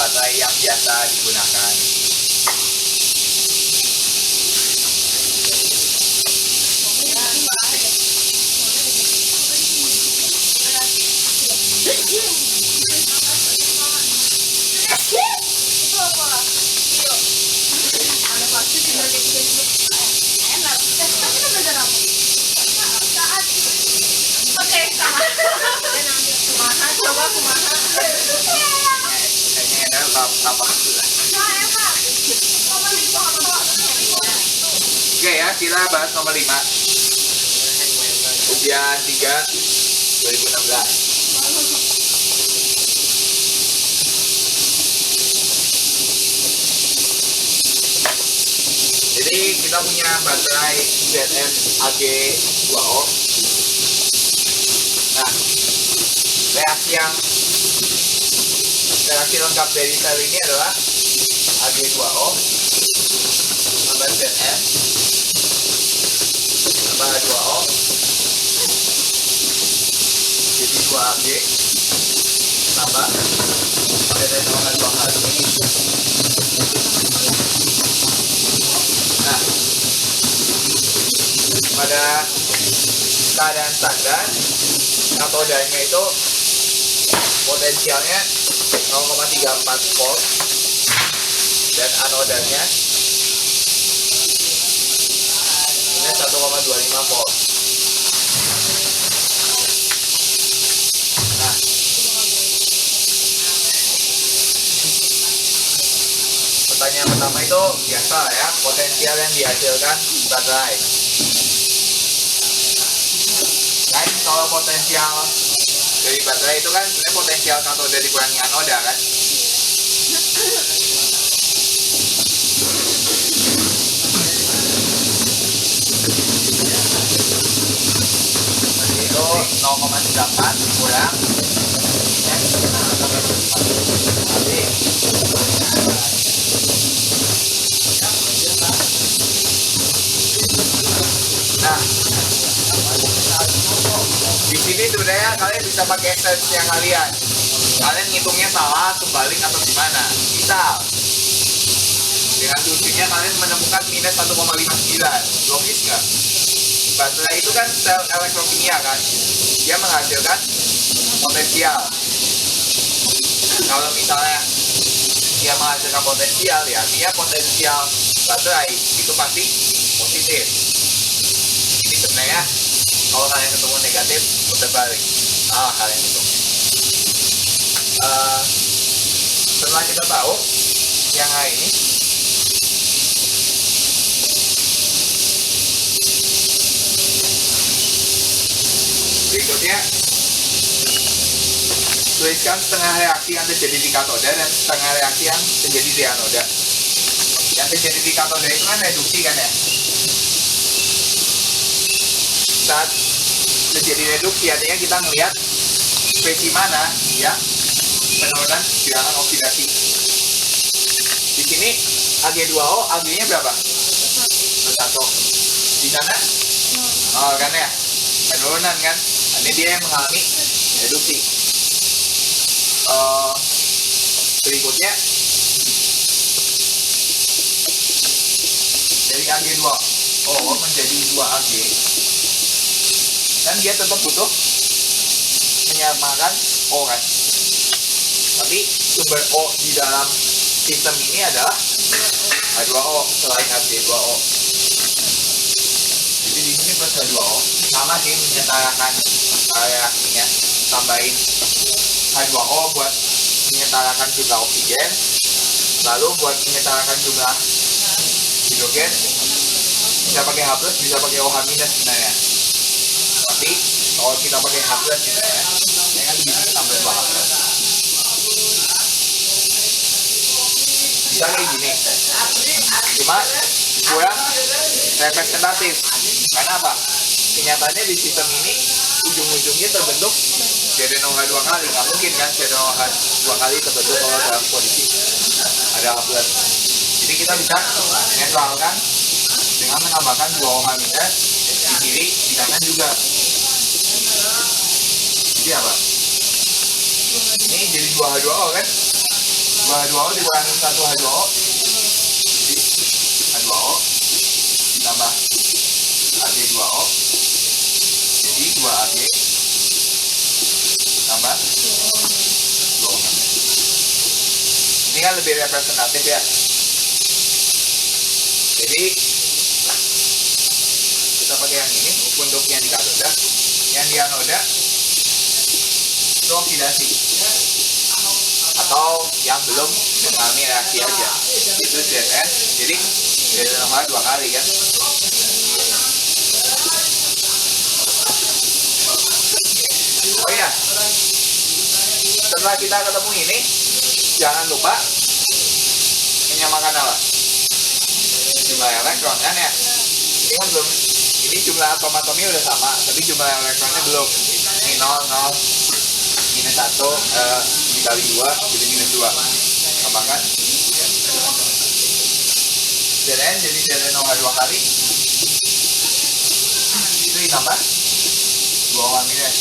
baterai yang biasa digunakan. Kayaknya ada apa? Oke ya, kita bahas nomor 5. Ujian 3 2016. Jadi kita punya baterai ZM AG2O. Nah, reaksi lengkap dari sel ini adalah AG2O tambah ZM tambah H2O jadi 2AG tambah ZN2H2. Nah, pada keadaan standar katodanya itu potensialnya 0,34 volt dan anodanya ini 1,25 volt. Nah, pertanyaan pertama itu biasa ya, potensial yang dihasilkan baterai. Kan kalau potensial dari baterai itu kan sebenarnya potensial katoda dikurangi anoda kan. Jadi itu 0,8 kurang nah, di sini sebenarnya kalian bisa pakai sense-nya kalian. Kalian ngitungnya salah, kebalik atau gimana? Bisa. Dengan tujuannya kalian menemukan minus 1,59. Logis nggak? Baterai itu kan sel elektrokimia kan? Dia menghasilkan potensial. Kalau misalnya dia menghasilkan potensial, ya artinya potensial baterai itu pasti positif. Ini sebenarnya kalau kalian ketemu negatif, putar balik. Salah kalian itu. Setelah kita tahu yang A ini, berikutnya tuliskan setengah reaksi yang terjadi di katoda dan setengah reaksi yang terjadi di anoda. Yang terjadi di katoda itu kan reduksi kan ya. Saat terjadi reduksi artinya kita melihat spesi mana yang penurunan bilangan oksidasi. Di sini Ag2O, Ag-nya berapa? 1. Di sana? Oh kan ya, penurunan kan. Ini dia yang mengalami reduksi. Berikutnya dari Ag2O menjadi 2Ag kan dia tetap butuh menyamakan O kan, tapi sumber O di dalam sistem ini adalah H2O selain Ag2O. Jadi di sini plus H2O sama sih menyetarakan reaksinya, tambahin H2O buat menyetarakan jumlah oksigen, lalu buat menyetarakan jumlah hidrogen bisa pakai H+, bisa pakai OH- sebenarnya. Tapi kalau kita pakai H+ sebenarnya, ya kan bisa tambah 2H+. Bisa kayak gini. Cuma kurang representatif. Karena apa? Kenyataannya di sistem ini ujung-ujungnya terbentuk ZnOH 2 kali. Nggak mungkin kan ZnOH 2 kali terbentuk kalau dalam kondisi ada H+. Jadi kita bisa netralkan dengan menambahkan 2OH- di kiri, di kanan juga. Jadi apa? Ini jadi 2H2O kan? 2 H2O dikurangi 1 H2O. Jadi H2O ditambah Ag2O. Jadi 2 Ag tambah 2O. Ini kan lebih representatif ya. Jadi kita pakai yang ini untuk yang di katoda. Yang di anoda itu oksidasi atau yang belum mengalami reaksi aja, itu Zn. Jadi ZnOH 2 kali kan. Oh iya, setelah kita ketemu ini jangan lupa menyamakan apa? Jumlah elektron kan ya. Ini kan belum, ini jumlah atom-atomnya udah sama, tapi jumlah elektronnya belum. Ini 0, 0, minus 1, dikali 2 jadi minus 2. Samakan Zn jadi ZnOH 2 kali. Itu ditambah 2OH minus.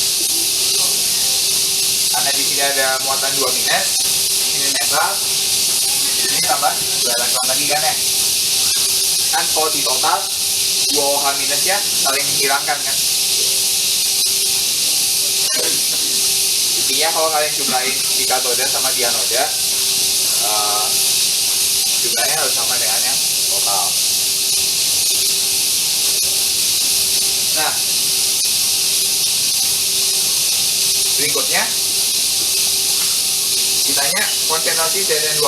Karena di sini ada muatan 2 minus, ini netral, ini tambah 2 elektron lagi kan ya. Kan kalau di total 2OH minusnya saling menghilangkan kan. Intinya kalau kalian jumlahin di katoda sama di anoda, jumlahnya harus sama dengan yang total. Nah, berikutnya ditanya konsentrasi Zn2+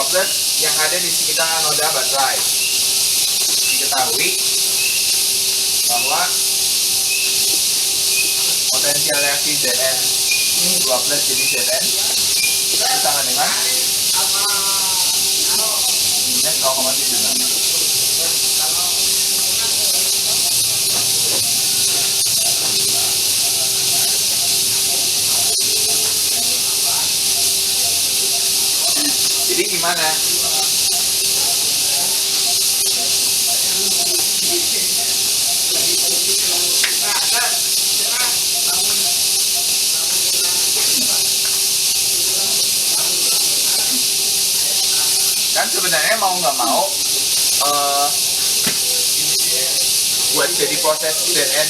yang ada di sekitar anoda baterai. Diketahui bahwa potensial reaksi Zn2+ jadi Zn itu sama dengan minus 0,76. Jadi gimana? Kan sebenarnya mau nggak mau buat jadi proses Zn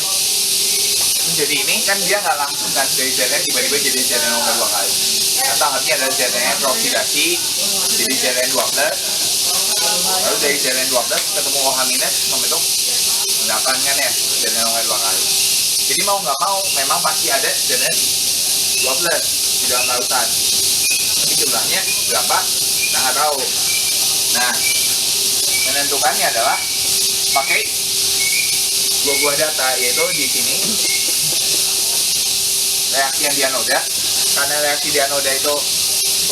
menjadi ini kan dia nggak langsung kan dari Zn tiba-tiba jadi ZnOH 2 kali. Nah, tahapnya adalah Zn teroksidasi jadi Zn2+, lalu dari Zn2+ ketemu OH minus membentuk endapan kan ya ZnOH 2 kali. Jadi mau nggak mau memang pasti ada Zn2+ di dalam larutan. Tapi jumlahnya berapa? Kita nggak tahu. Nah, menentukannya adalah pakai dua buah data, yaitu di sini reaksi yang di anoda. Karena reaksi di anoda itu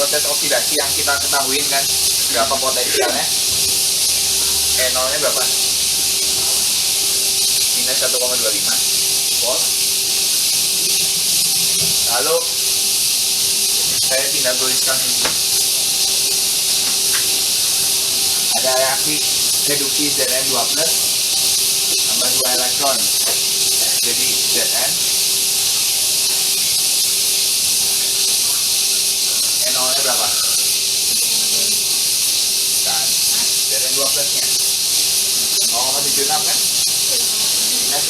proses oksidasi yang kita ketahui kan berapa potensialnya. Nolnya berapa? Minus 1,25 volt. Lalu saya tidak tuliskan ini. Ada reaksi reduksi Zn2+ tambah 2 elektron jadi Zn. Nolnya berapa? Kan Zn2+ nya 0,76 kan? Minus.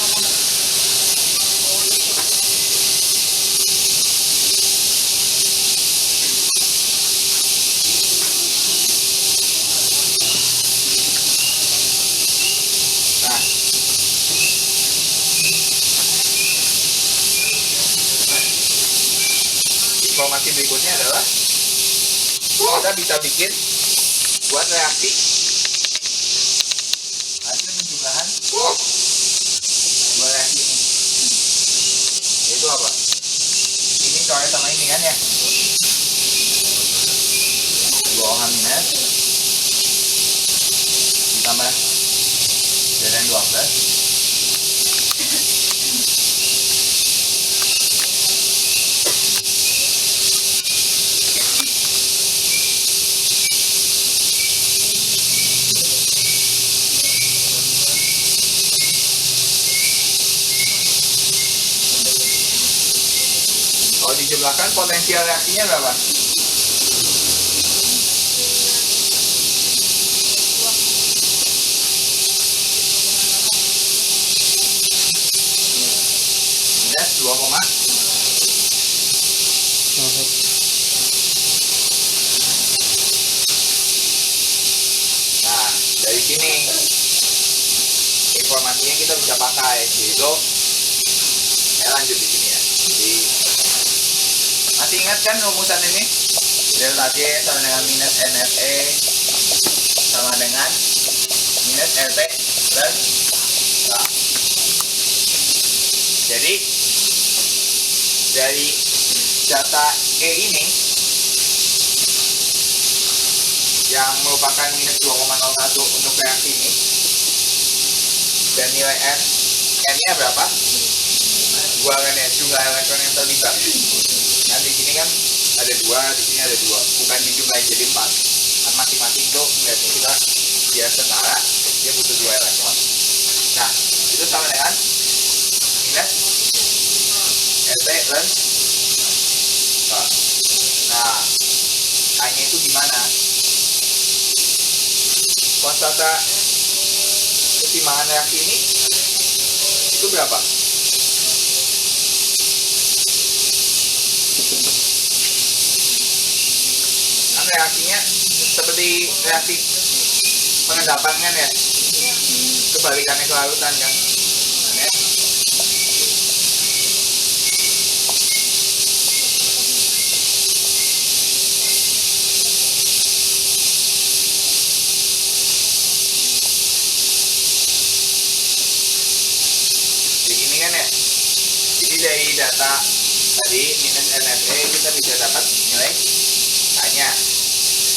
Informasi berikutnya adalah kita bisa bikin buat reaksi hasil penjumlahan dua reaksi ini, yaitu apa? Ini coret sama ini kan ya, 2OH minus ditambah Zn2+. Kalau dijumlahkan potensial reaksinya berapa? sini informasinya kita bisa pakai, yaitu saya lanjut di sini ya. Jadi masih ingat kan rumusan ini? Delta G sama dengan minus NFE sama dengan minus LP plus K. Jadi dari data E ini yang merupakan minus 2,01 untuk reaksi ini, dan nilai N-nya berapa? 2 kan ya, jumlah elektron yang terlibat. Nah di sini kan ada 2, di sini ada 2, bukan dijumlahin jadi 4. Kan masing-masing tuh melihatnya kita dia setara, dia butuh 2 elektron. Nah itu sama dengan minus LP plus K. Nah K-nya itu gimana? Konstanta keseimbangan reaksi ini itu berapa? Kan reaksinya seperti reaksi pengendapan kan ya, kebalikannya kelarutan kan ya. Begini kan ya. Jadi dari data tadi minus NFE kita bisa dapat nilai K-nya.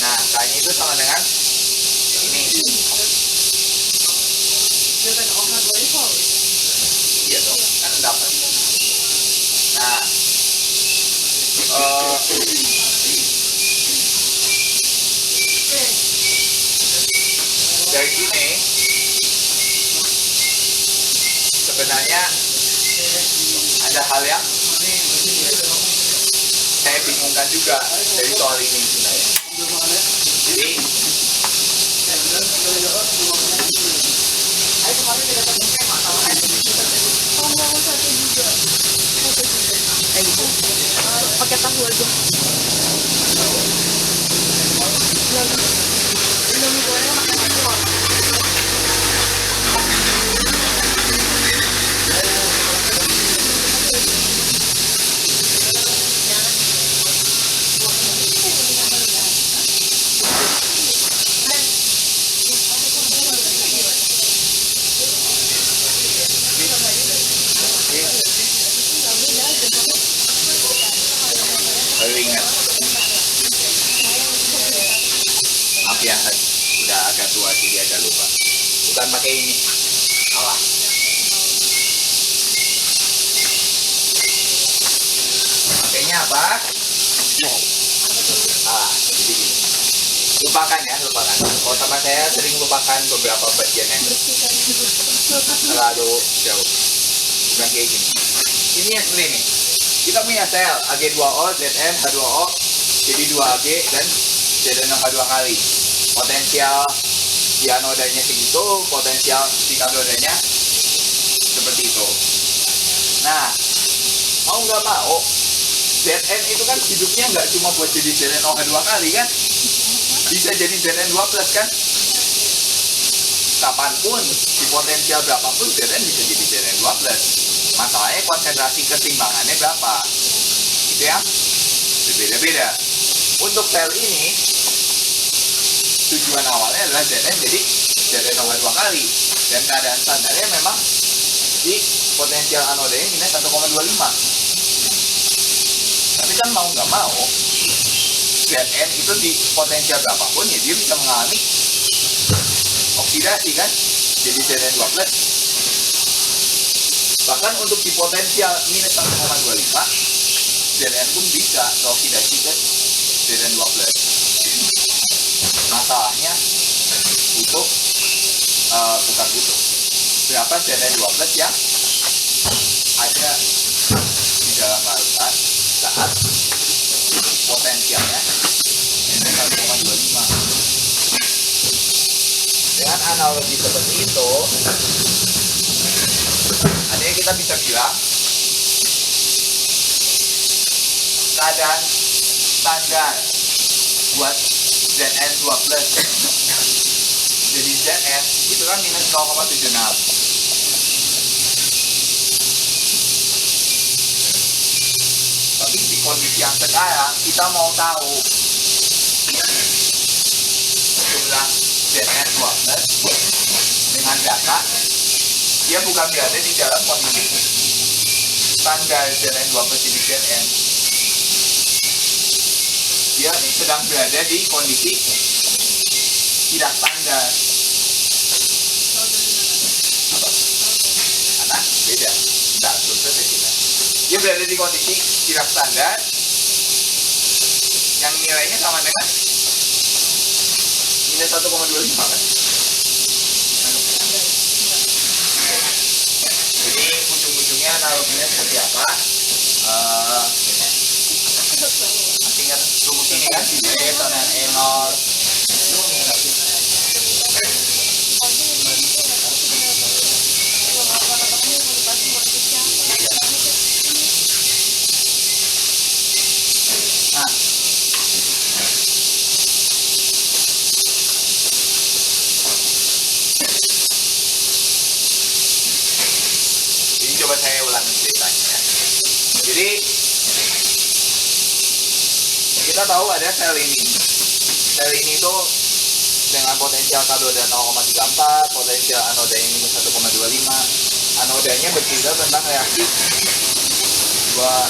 Nah K-nya itu sama dengan ini. Iya dong, kan dapat. Nah dari sini sebenarnya ada hal yang saya bingungkan juga dari soal ini sebenarnya. Jadi pakai tahu aja. Indomie goreng makan telur. baru ingat, maaf ya, udah agak tua jadi agak lupa. Bukan pakai ini, alah. Pakainya apa? Jadi gini. Lupakan ya, lupakan. Kalau sama saya sering lupakan beberapa bagian yang terlalu jauh. Bukan kayak gini. Ini yang seperti ini. Kita punya sel Ag2O, Zn, H2O, jadi 2Ag dan Zn2H2 kali. Potensial di anodanya segitu, potensial di katodanya seperti itu. Nah, mau nggak mau, Zn itu kan hidupnya nggak cuma buat jadi Zn2H2 kali kan? Bisa jadi Zn2 plus kan? Kapanpun, di potensial berapapun, Zn bisa jadi Zn2 plus. Masalahnya konsentrasi keseimbangannya berapa? Itu yang berbeda-beda. Untuk sel ini, tujuan awalnya adalah Zn jadi Zn2H2 kali. Dan keadaan standarnya memang di potensial anodanya minus 1,25. Tapi kan mau nggak mau, Zn itu di potensial berapapun ya dia bisa mengalami oksidasi kan? Jadi Zn2 plus. Bahkan untuk di potensial minus 1,25, Zn pun bisa teroksidasi ke Zn2 plus. Masalahnya butuh, bukan butuh, berapa Zn2 plus yang ada di dalam larutan saat potensialnya minus 1,25. Dengan analogi seperti itu, artinya kita bisa bilang keadaan standar buat Zn2 plus jadi ZN itu kan minus 0,76. Tapi di kondisi yang sekarang kita mau tahu jumlah ZN 12 dengan data dia bukan berada di dalam kondisi standar ZN 12 jadi ZN, dia sedang berada di kondisi tidak standar. Karena beda, tidak selesai tidak. Dia berada di kondisi tidak standar yang nilainya sama dengan minus 1,25 kan. Jadi ujung-ujungnya analoginya seperti apa? Masih ingat rumus ini kan? Jadi sama E0 coba saya ulangi ceritanya. Jadi kita tahu ada sel ini. Sel ini itu dengan potensial katoda 0,34, potensial anodanya minus 1,25. Anodanya bercerita tentang reaksi dua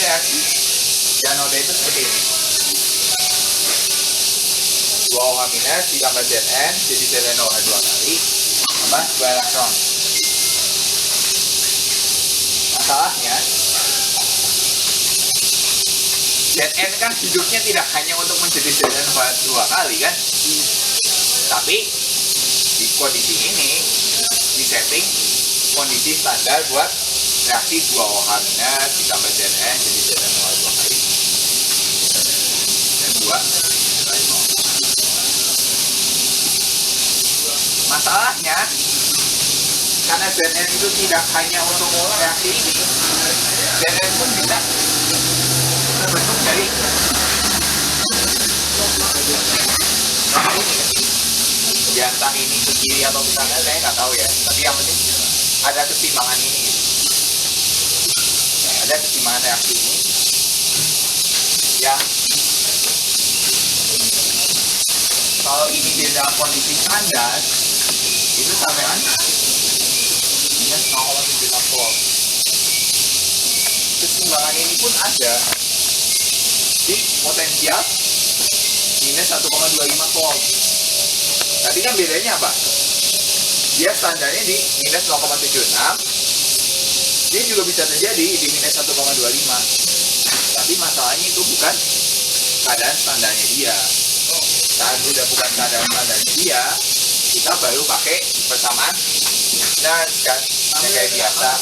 reaksi anoda itu seperti ini. 2OH minus ditambah Zn jadi Zn OH 2 kali tambah 2 elektron. Masalahnya Zn kan hidupnya tidak hanya untuk menjadi Zn OH 2 kali kan, tapi di kondisi ini di setting kondisi standar buat reaksi 2OH minus ditambah Zn jadi Zn OH 2 kali dan 2. Masalahnya karena Zn itu tidak hanya untuk reaksi ini, Zn pun bisa terbentuk dari ya entah ini ke kiri atau ke kanan saya nggak tahu ya, tapi yang penting ada keseimbangan ini gitu. Ada keseimbangan reaksi ini yang kalau ini di dalam kondisi standar itu sampai minus 0,76 volt. Keseimbangan ini pun ada di potensial minus 1,25 volt. Tadi kan bedanya apa? Dia standarnya di minus 0,76, dia juga bisa terjadi di minus 1,25. Tapi masalahnya itu bukan keadaan standarnya dia. Saat udah bukan keadaan standarnya dia, kita baru pakai persamaan Nernst kan, yang kayak biasa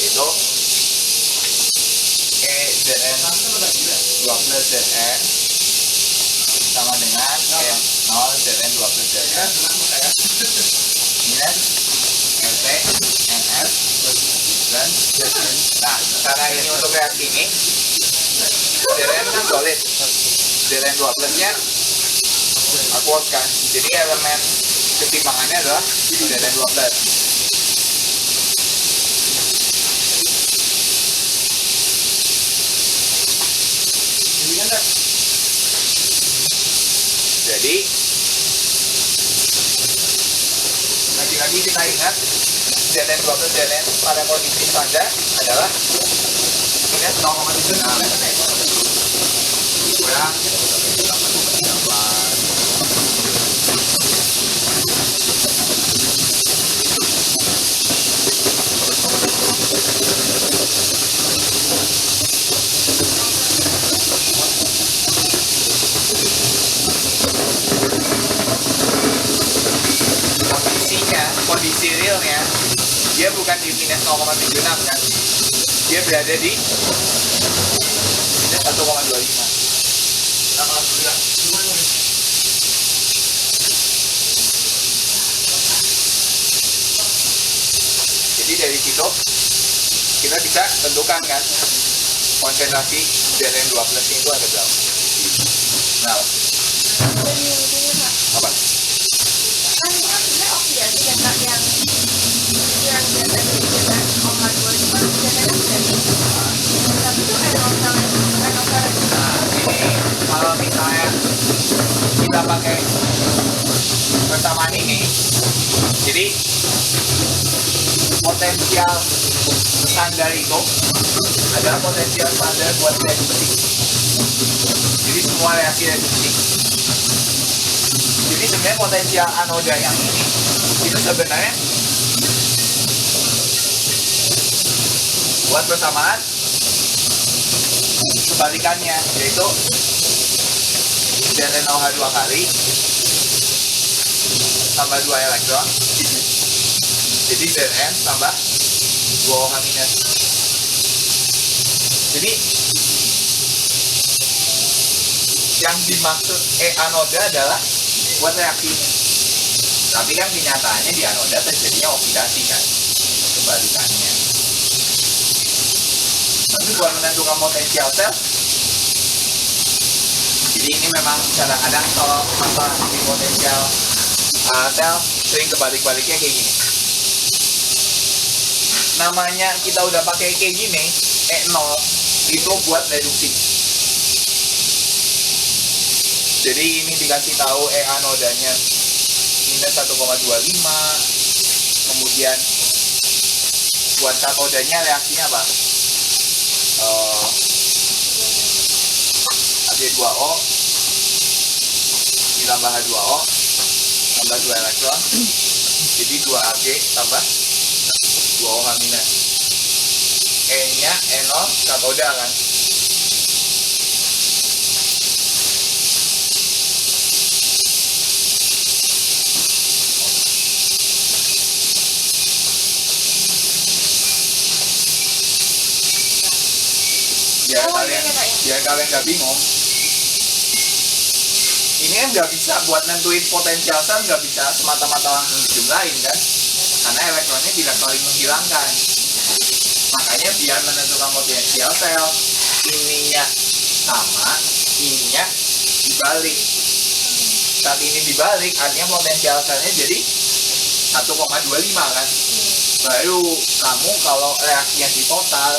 itu EZN 12 ZN sama dengan E0 ZN 12 ZN minus LP NF dan nah karena ini untuk reaksi ini ZN kan solid, ZN 12 nya aqueous kan, jadi elemen keseimbangannya adalah ZN 12. Jadi lagi-lagi kita ingat Zn 12 Zn pada kondisi standar adalah minus 0,76 kurang 8. Kondisi realnya dia bukan di minus 0,76 kan, dia berada di minus 1,25. Jadi dari situ kita bisa tentukan kan konsentrasi Zn2+ itu ada berapa. Nah, apa? Kan itu kan sebenarnya oksidasi ya Kak, yang biasanya dijadikan OH2 itu kan biasanya oksidasi. Tapi itu aerosol itu. Nah, ini kalau misalnya kita pakai persamaan ini, jadi potensial standar itu adalah potensial standar buat reduksi. Jadi semua reaksi reduksi. Jadi sebenarnya potensial anoda yang ini itu sebenarnya buat persamaan kebalikannya, yaitu ZnOH2 kali tambah 2 elektron, jadi Zn tambah 2OH minus. Jadi yang dimaksud anoda adalah buat reaksi ini. Tapi kan kenyataannya di anoda terjadinya oksidasi kan, kebalikannya. Tapi buat menentukan potensial sel, jadi ini memang kadang-kadang kalau masalah di potensial sel sering kebalik-baliknya kayak gini. Namanya kita udah pakai kayak gini, E0 itu buat reduksi. Jadi ini dikasih tahu anodanya minus 1,25, kemudian buat katodanya reaksinya apa? Ag2O ditambah H2O tambah 2 elektron, jadi 2Ag tambah 2OH minus. E nya E0 katoda kan. Biar kalian nggak bingung, ini kan nggak bisa buat nentuin potensial sel, nggak bisa semata-mata langsung dijumlahin kan, karena elektronnya tidak saling menghilangkan. Makanya biar menentukan potensial sel, ininya sama, ininya dibalik. Saat ini dibalik, artinya potensial selnya jadi 1,25 kan. Baru kamu kalau reaksinya di total,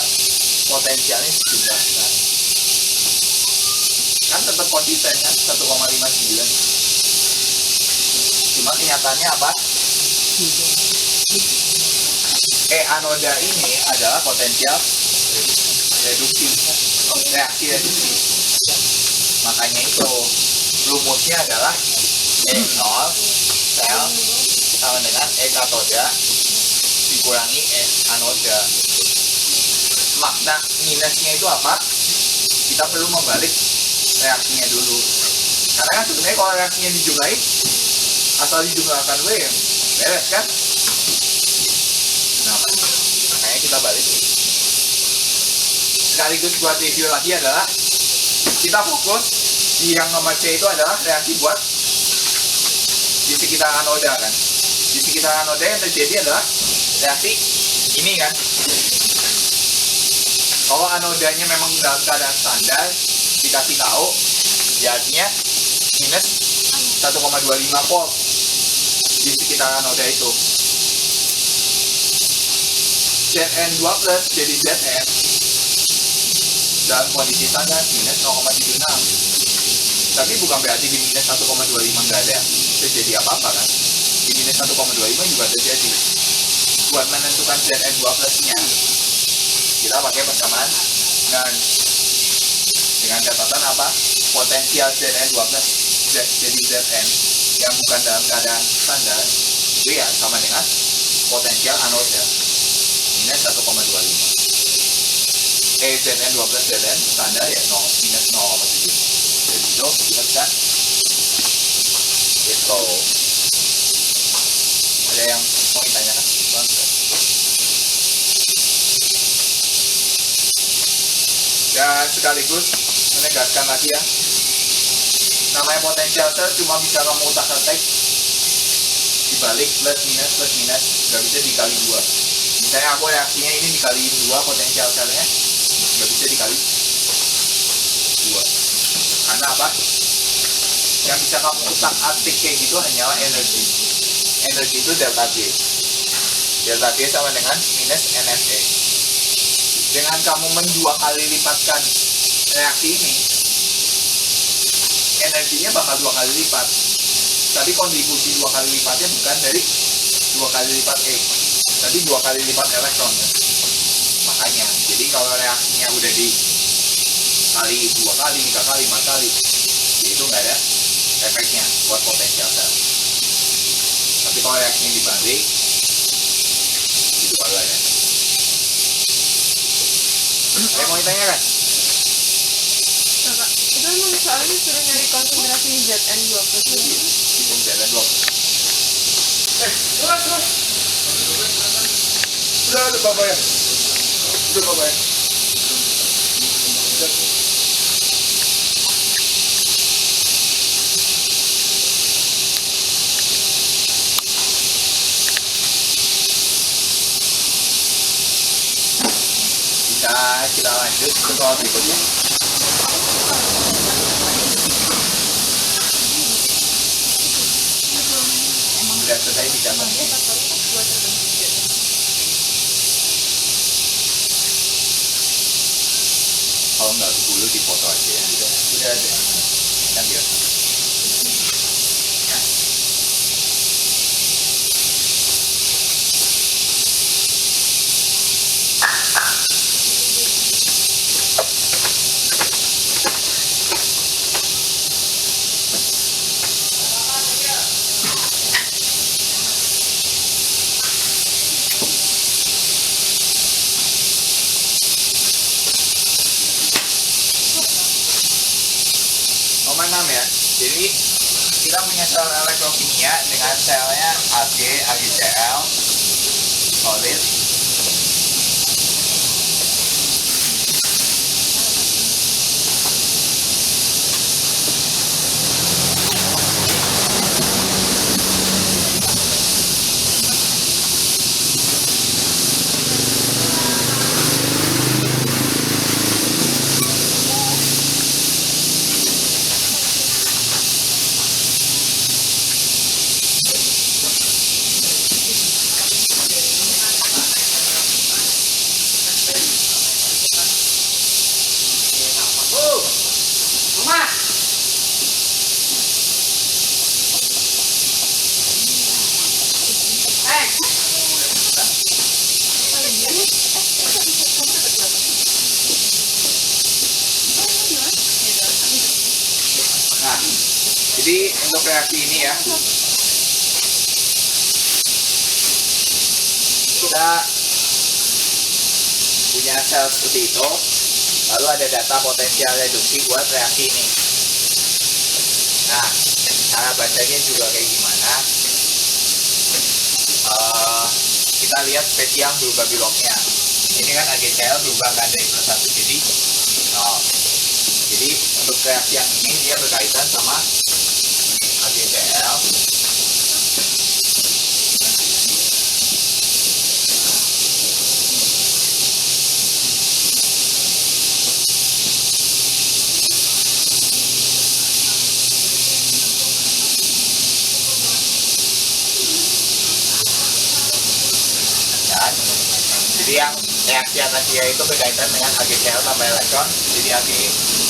potensialnya dijumlahkan. Kan tetap konsisten kan, 1,59. Cuma kenyataannya apa? Anoda ini adalah potensial reduksi, reaksi reduksi. Makanya itu rumusnya adalah E0 sel sama dengan katoda dikurangi anoda. Makna minusnya itu apa? Kita perlu membalik reaksinya dulu. Karena kan sebenarnya kalau reaksinya dijumlahin, asal dijumlahkan W ya beres kan? Nah, makanya kita balik. Sekaligus buat review lagi adalah kita fokus di yang nomor C itu adalah reaksi buat di sekitar anoda kan. Di sekitar anoda yang terjadi adalah reaksi ini kan. Kalau anodanya memang dalam keadaan standar, dikasih tahu, ya artinya minus 1,25 volt di sekitar anoda itu. Zn2+ jadi Zn dalam kondisi standar minus 0,76. Tapi bukan berarti di minus 1,25 nggak ada terjadi apa-apa kan. Di minus 1,25 juga terjadi. Buat menentukan Zn2+-nya, kita pakai persamaan dengan catatan apa? Potensial Zn2+ jadi Zn yang bukan dalam keadaan standar itu ya sama dengan potensial anoda minus 1,25. Zn2+ Zn standar ya minus 0,7. Jadi itu kita bisa itu. Ada yang mau ditanyakan? Dan sekaligus menegaskan lagi ya, Namanya potensial sel cuma bisa kamu utak-atik dibalik plus minus nggak bisa dikali 2. Misalnya aku reaksinya ini dikali 2 potensial selnya, nggak bisa dikali 2. Karena apa? Yang bisa kamu utak-atik kayak gitu hanyalah energi. Energi itu delta T. Delta T sama dengan minus NFA. Dengan kamu mendua kali lipatkan reaksi ini, energinya bakal 2 kali lipat. Tapi kontribusi 2 kali lipatnya bukan dari 2 kali lipat E, tapi 2 kali lipat elektron. Makanya, jadi kalau reaksinya udah dikali 2 kali, 3 kali, 4 kali, itu nggak ada efeknya buat potensial sel. Tapi kalau reaksinya dibalik, itu baru ada. Ada yang mau ditanyakan? Kakak, itu emang soalnya suruh nyari konsentrasi Zn2+. Hitung jalan 2. Terus. Udah Bapak ya. Udah Bapak ya. Kita lanjut ke soal berikutnya. Sudah selesai dicatat. Kalau nggak dulu dipoto aja ya. Sudah ada. Kan ya. Nomor 6 ya. Jadi kita punya sel elektrokimia dengan selnya Ag, AgCl, solid. Nah, jadi untuk reaksi ini ya, kita punya sel seperti itu, lalu ada data potensial reduksi buat reaksi ini. Nah, cara bacanya juga kayak gimana? Kita lihat spesial berubah biloknya. Ini kan AgCl berubah kan dari +1 jadi 0. Jadi untuk reaksi yang ini dia berkaitan sama AgCl. Dan jadi yang reaksi akasia itu berkaitan dengan AgCl tambah elektron, jadi Ag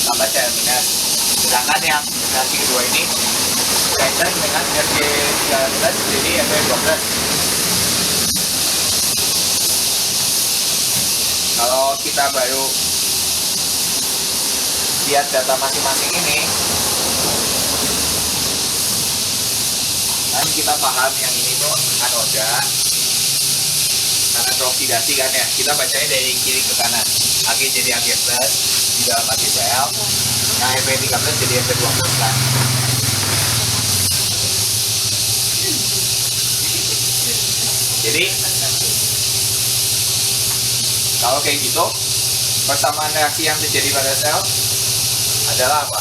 tambah Cl minus. Sedangkan yang reaksi kedua ini berkaitan dengan Ag13 jadi Fe12. Kalau kita baru lihat data masing-masing ini, kan kita paham yang ini tuh anoda karena teroksidasi kan ya, kita bacanya dari kiri ke kanan. Ag jadi Ag plus di dalam AgCl, nah Fe13 jadi Fe12 kan. Jadi kalau kayak gitu, persamaan reaksi yang terjadi pada sel adalah apa?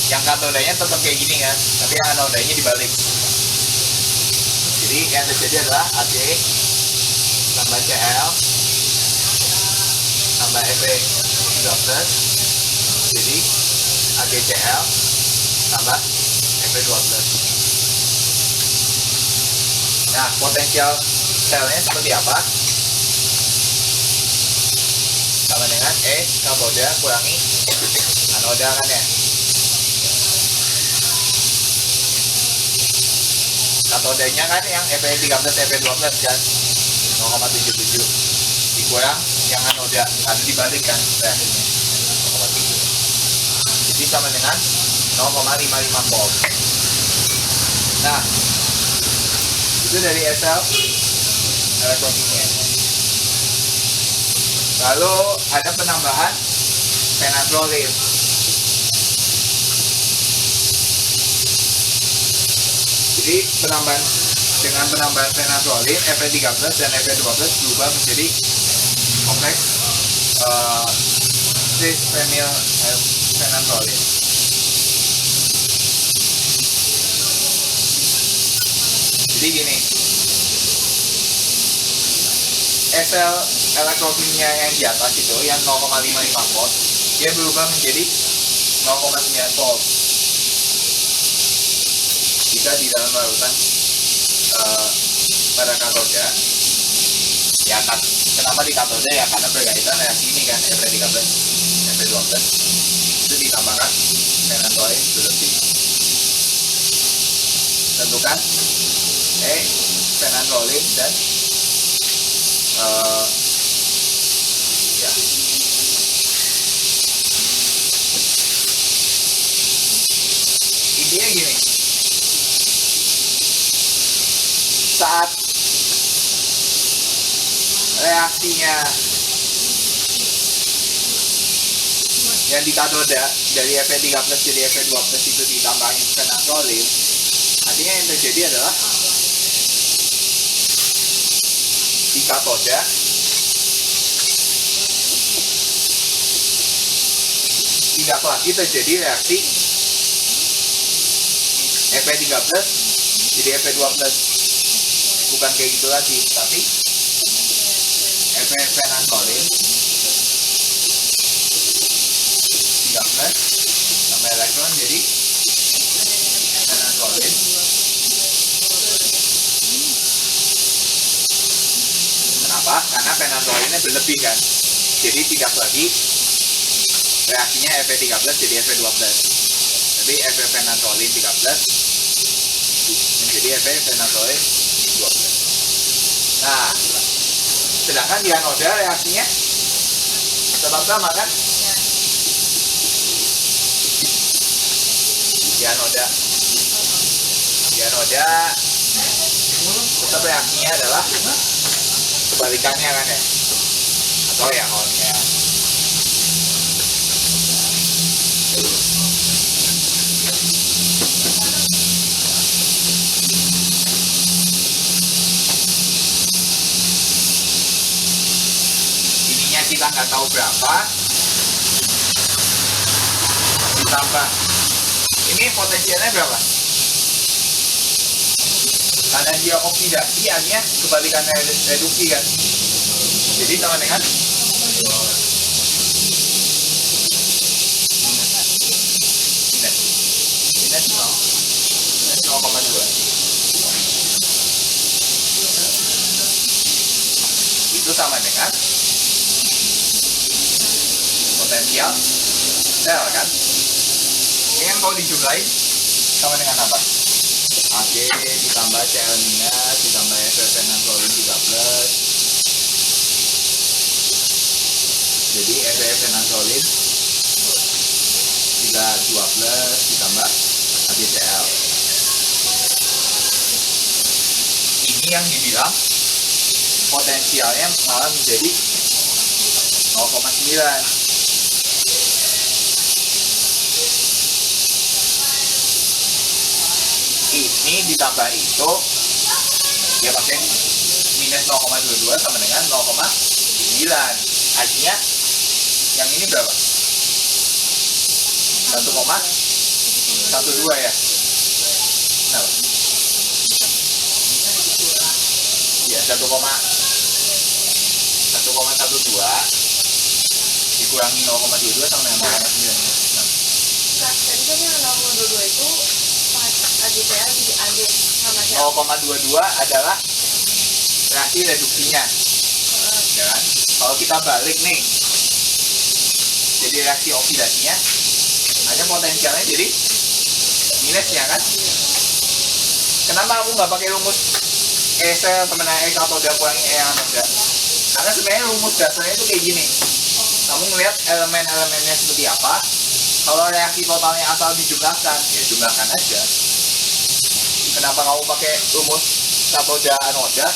Yang katodanya tetap kayak gini kan, tapi yang anodanya dibalik. Jadi yang terjadi adalah AC tambah CL tambah Fe13, jadi AgCl tambah Fe12. Nah, potensial selnya seperti apa? Sama dengan katoda kurangi anoda kan ya. Katodanya kan yang Fe13 Fe12 kan 0,77 dikurang yang anoda karena dibalik kan reaksinya 0,7, jadi sama dengan 0,55 volt. Nah, itu dari SL elektrokimia. Lalu ada penambahan penatrolin. Jadi dengan penambahan penatrolin, Fe13 dan Fe12 berubah menjadi kompleks cis-fenyl penatrolin. Jadi gini, SL elektrokimia yang di atas itu yang 0,55 volt, dia berubah menjadi 0,9 volt jika di dalam larutan pada katoda. Ya kan, kenapa di katoda ya karena berkaitan reaksi ini kan, Fe13 Fe12 itu ditambahkan penatrolin berlebih. Tentukan penatrolin dan ya intinya gini, saat reaksinya yang di katoda dari Fe13 jadi Fe12 itu ditambahin penatrolin, artinya yang terjadi adalah di katoda tidak lagi terjadi reaksi Fe13 jadi Fe12, bukan kayak gitu lagi, tapi penatrolin 13 tambah elektron jadi penatrolin. Kenapa? Karena penatrolinnya berlebih kan, jadi tidak lagi reaksinya Fe13 jadi Fe12, tapi penatrolin 13 menjadi penatrolin 12. Nah, sedangkan di anoda reaksinya tetap sama kan? Di anoda tetap reaksinya adalah kebalikannya kan ya, atau ya konnya. Ininya kita nggak tahu berapa, ditambah ini potensialnya berapa? Karena dia oksidasi, artinya kebalikannya reduksi kan. Jadi sama dengan minus 0,2. Itu sama dengan potensial sel kan. Ini kan kalau dijumlahin sama dengan apa? Ag ditambah Cl minus ditambah Fe13 jadi Fe13 12 ditambah AgCl. Ini yang dibilang potensialnya malah menjadi 0,9. Ini ditambah itu ya pakai minus 0,22 sama dengan 0,9. Artinya yang ini berapa? 1,9. 1,2 ya. Nah, ya 1,12 dikurangi 0,22 sama yang 0,96. Kak, tadi kan yang 0,22 itu pas AGPL diambil sama siapa? 0,22 adalah reaksi reduksinya, ya kan? Kalau kita balik nih, jadi reaksi oksidasinya, hanya potensialnya jadi minusnya kan? Kenapa aku nggak pakai rumus E sel temen E katoda kurangi E anoda? Karena sebenarnya rumus dasarnya itu kayak gini. Kamu ngelihat elemen-elemennya seperti apa. Kalau reaksi totalnya asal dijumlahkan, ya jumlahkan aja. Kenapa kamu pakai rumus katoda anoda?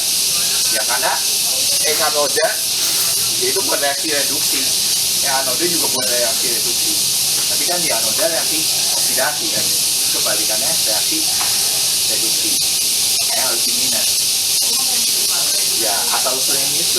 Ya karena E katoda itu buat reaksi reduksi, yang anoda juga buat reaksi reduksi. Tapi kan di anoda reaksi oksidasi kan, kebalikannya reaksi reduksi. Harus di minus. Ya asal usulnya itu